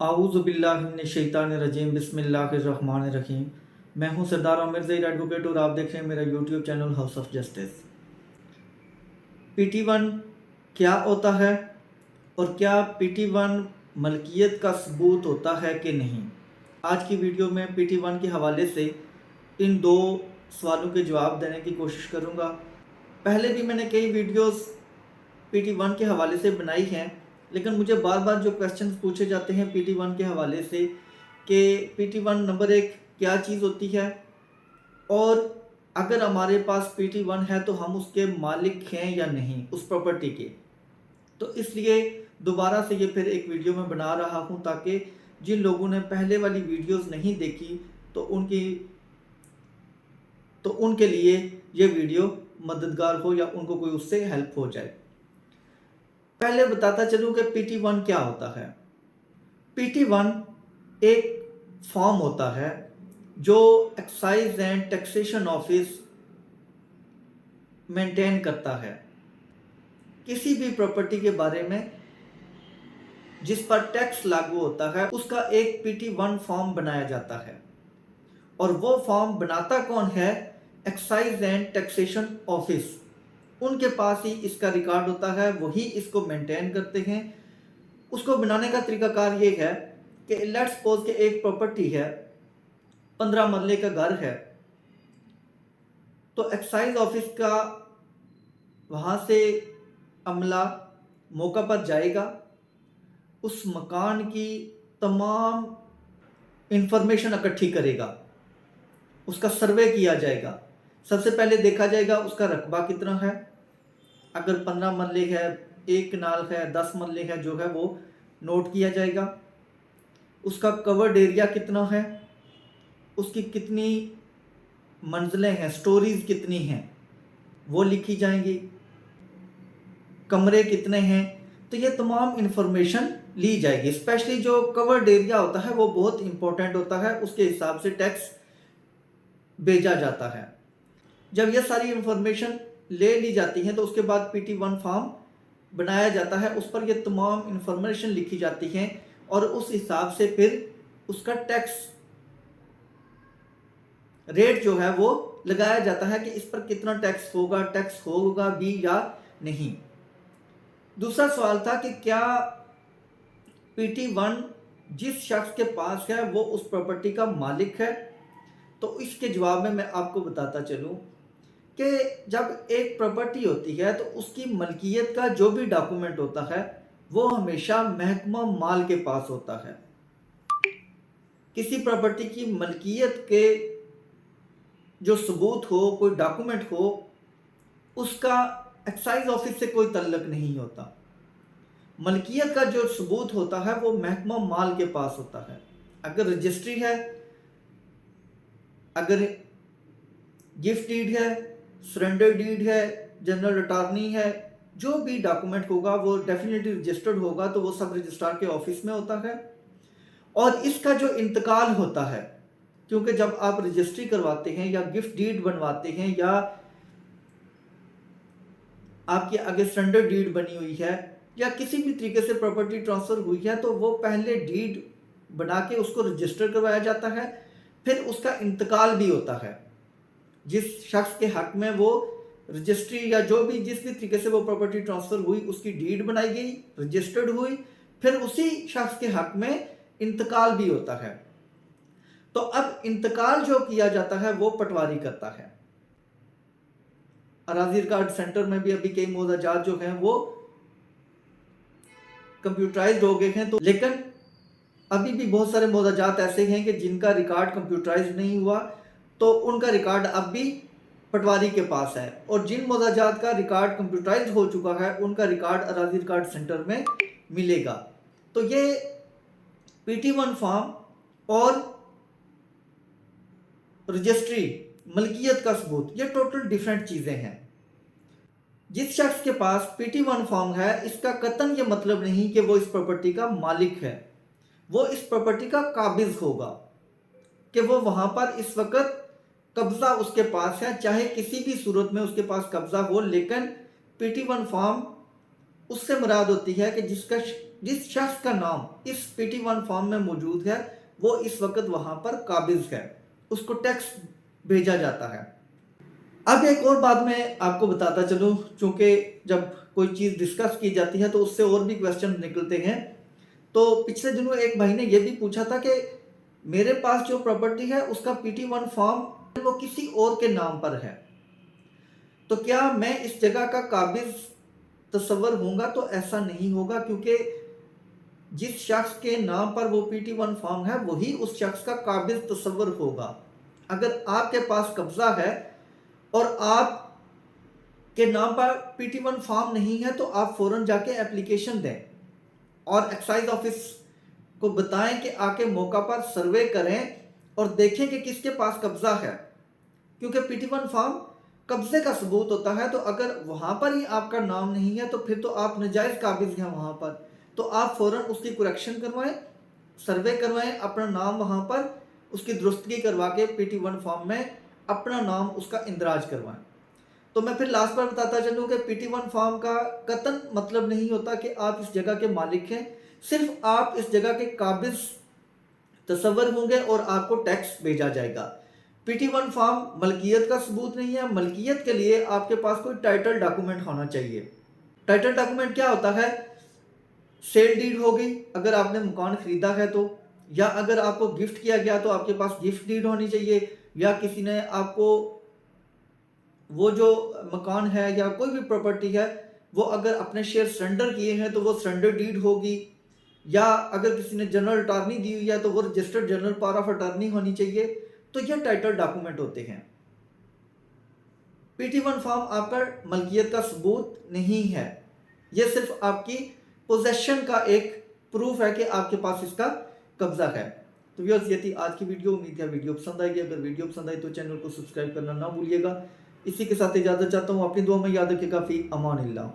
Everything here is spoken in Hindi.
आऊज़ुबिल्लाहिमिनश्शैतानिर्रजीम बिस्मिल्लाहिर्रहमानिर्रहीम। मैं हूं सरदार आमिर ज़हीर एडवोकेट और आप देख रहे हैं मेरा YouTube channel house of justice. PT1 क्या होता है और क्या PT1 मलकियत का सबूत होता है कि नहीं, आज की वीडियो में PT1 के हवाले से इन दो सवालों के जवाब देने की कोशिश करूंगा। पहले भी मैंने कई वीडियोस PT1 के हवाले से बनाई हैं, लेकिन मुझे बार बार जो क्वेश्चन पूछे जाते हैं PT1 के हवाले से कि PT1 नंबर एक क्या चीज़ होती है और अगर हमारे पास PT1 है तो हम उसके मालिक हैं या नहीं उस प्रॉपर्टी के। तो इसलिए दोबारा से ये फिर एक वीडियो में बना रहा हूँ ताकि जिन लोगों ने पहले वाली वीडियोस नहीं देखी तो उनके लिए ये वीडियो मददगार हो या उनको कोई उससे हेल्प हो जाए। पहले बताता चलूं कि PT1 क्या होता है। PT1 एक फॉर्म होता है जो excise and taxation office maintain करता है किसी भी प्रॉपर्टी के बारे में जिस पर टैक्स लागू होता है, उसका एक PT1 फॉर्म बनाया जाता है। और वो फॉर्म बनाता कौन है? Excise and taxation office. उनके पास ही इसका रिकॉर्ड होता है, वही इसको मेंटेन करते हैं। उसको बनाने का तरीकाकार ये है कि लेट्स सपोज कि एक प्रॉपर्टी है, 15 मरले का घर है, तो एक्साइज ऑफिस का वहाँ से अमला मौका पर जाएगा, उस मकान की तमाम इंफॉर्मेशन इकट्ठी करेगा, उसका सर्वे किया जाएगा। सबसे पहले देखा जाएगा उसका रकबा कितना है। अगर 15 मरले है, 1 कनाल है, 10 मरले है, जो है वो नोट किया जाएगा। उसका कवर्ड एरिया कितना है, उसकी कितनी मंजिलें हैं, स्टोरीज कितनी हैं, वो लिखी जाएंगी। कमरे कितने हैं, तो ये तमाम इंफॉर्मेशन ली जाएगी। स्पेशली जो कवर्ड एरिया होता है वो बहुत इंपॉर्टेंट होता है, उसके हिसाब से टैक्स भेजा जाता है। जब ये सारी इंफॉर्मेशन ले ली जाती है तो उसके बाद PT1 फॉर्म बनाया जाता है, उस पर ये तमाम इंफॉर्मेशन लिखी जाती है और उस हिसाब से फिर उसका टैक्स रेट जो है वो लगाया जाता है कि इस पर कितना टैक्स होगा भी या नहीं। दूसरा सवाल था कि क्या PT1 जिस शख्स के पास है वो उस प्रॉपर्टी का मालिक है। तो इसके जवाब में मैं आपको बताता चलूं कि जब एक प्रॉपर्टी होती है तो उसकी मलकियत का जो भी डॉक्यूमेंट होता है वो हमेशा महकमा माल के पास होता है। किसी प्रॉपर्टी की मलकियत के जो सबूत हो, कोई डॉक्यूमेंट हो, उसका एक्साइज ऑफिस से कोई तल्लक नहीं होता। मलकियत का जो सबूत होता है वो महकमा माल के पास होता है। अगर रजिस्ट्री है, अगर गिफ्ट डीड है, सरेंडर डीड है, जनरल अटॉर्नी है, जो भी डॉक्यूमेंट होगा वो डेफिनेटली रजिस्टर्ड होगा, तो वो सब रजिस्ट्रार के ऑफिस में होता है। और इसका जो इंतकाल होता है, क्योंकि जब आप रजिस्ट्री करवाते हैं या गिफ्ट डीड बनवाते हैं या आपके आगे सरेंडर डीड बनी हुई है या किसी भी तरीके से प्रॉपर्टी ट्रांसफर हुई है, तो वो पहले डीड बना के उसको रजिस्टर करवाया जाता है, फिर उसका इंतकाल भी होता है। जिस शख्स के हक में वो रजिस्ट्री या जो भी जिस भी तरीके से वो प्रॉपर्टी ट्रांसफर हुई उसकी डीड बनाई गई, रजिस्टर्ड हुई, फिर उसी शख्स के हक में इंतकाल भी होता है। तो अब इंतकाल जो किया जाता है वो पटवारी करता है। अराजी रिकॉर्ड सेंटर में भी अभी कई मोजाजात जो हैं वो कंप्यूटराइज्ड हो गए हैं, तो लेकिन अभी भी बहुत सारे मोजाजात ऐसे हैं कि जिनका रिकॉर्ड कंप्यूटराइज्ड नहीं हुआ, तो उनका रिकॉर्ड अब भी पटवारी के पास है। और जिन मोजाजात का रिकॉर्ड कंप्यूटराइज्ड हो चुका है उनका रिकॉर्ड अराजी रिकॉर्ड सेंटर में मिलेगा। तो ये PT1 फॉर्म और रजिस्ट्री, मलकियत का सबूत, ये टोटल डिफरेंट चीज़ें हैं। जिस शख्स के पास PT1 फॉर्म है, इसका कतन ये मतलब नहीं कि वो इस प्रॉपर्टी का मालिक है, वो इस प्रॉपर्टी का काबिज होगा कि वो वहां पर इस वक्त कब्जा उसके पास है, चाहे किसी भी सूरत में उसके पास कब्जा हो, लेकिन PT1 फॉर्म उससे मुराद होती है कि जिस शख्स का नाम इस PT1 फॉर्म में मौजूद है वो इस वक्त वहां पर काबिज है, उसको टैक्स भेजा जाता है। अब एक और बात मैं आपको बताता चलूं, चूंकि जब कोई चीज़ डिस्कस की जाती है तो उससे और भी क्वेश्चन निकलते हैं। तो पिछले दिनों एक भाई ने यह भी पूछा था कि मेरे पास जो प्रॉपर्टी है उसका PT1 फॉर्म वो किसी और के नाम पर है, तो क्या मैं इस जगह का काबिज तस्वर होऊंगा? तो ऐसा नहीं होगा, क्योंकि जिस शख्स के नाम पर वो PT1 फॉर्म है वही उस शख्स का काबिज तस्वर होगा। अगर आपके पास कब्जा है और आप के नाम पर PT1 फॉर्म नहीं है तो आप फौरन जाके एप्लीकेशन दें और एक्साइज ऑफिस को बताएं कि आके मौका पर सर्वे करें और देखें कि किसके पास कब्जा है, क्योंकि PT1 फॉर्म कब्जे का सबूत होता है। तो अगर वहां पर ही आपका नाम नहीं है तो फिर तो आप नाजायज काबिज हैं वहां पर, तो आप फौरन उसकी करेक्शन करवाएं, सर्वे करवाएं, अपना नाम वहां पर उसकी दुरुस्तगी करवा के PT1 फॉर्म में अपना नाम उसका इंदराज करवाएं। तो मैं फिर लास्ट बार बताता चलूँ कि PT1 फॉर्म का कतन मतलब नहीं होता कि आप इस जगह के मालिक हैं, सिर्फ आप इस जगह के काबिज तस्वर होंगे और आपको टैक्स भेजा जाएगा। PT1 फॉर्म मलकियत का सबूत नहीं है। मलकियत के लिए आपके पास कोई टाइटल डॉक्यूमेंट होना चाहिए। टाइटल डॉक्यूमेंट क्या होता है? सेल डीड होगी अगर आपने मकान खरीदा है तो, या अगर आपको गिफ्ट किया गया तो आपके पास गिफ्ट डीड होनी चाहिए, या किसी ने आपको वो जो मकान है या कोई भी प्रॉपर्टी है वो अगर अपने शेयर सरेंडर किए हैं तो वो सरेंडर डीड होगी, या अगर किसी ने जनरल अटॉर्नी दी हुई है तो वो registered general power of attorney होनी चाहिए। तो ये टाइटल डॉक्यूमेंट होते हैं। PT1 फॉर्म आपका मलकियत का सबूत नहीं है, ये सिर्फ आपकी पोजेशन का एक प्रूफ है कि आपके पास इसका कब्जा है। तो व्यूअर्स, ये थी आज की वीडियो। उम्मीद है वीडियो पसंद आएगी। अगर वीडियो पसंद आई तो चैनल को सब्सक्राइब करना ना भूलिएगा। इसी के साथ इजाज़त चाहता हूँ। अपनी दुआ में याद रखिएगा। फी अमान अल्लाह।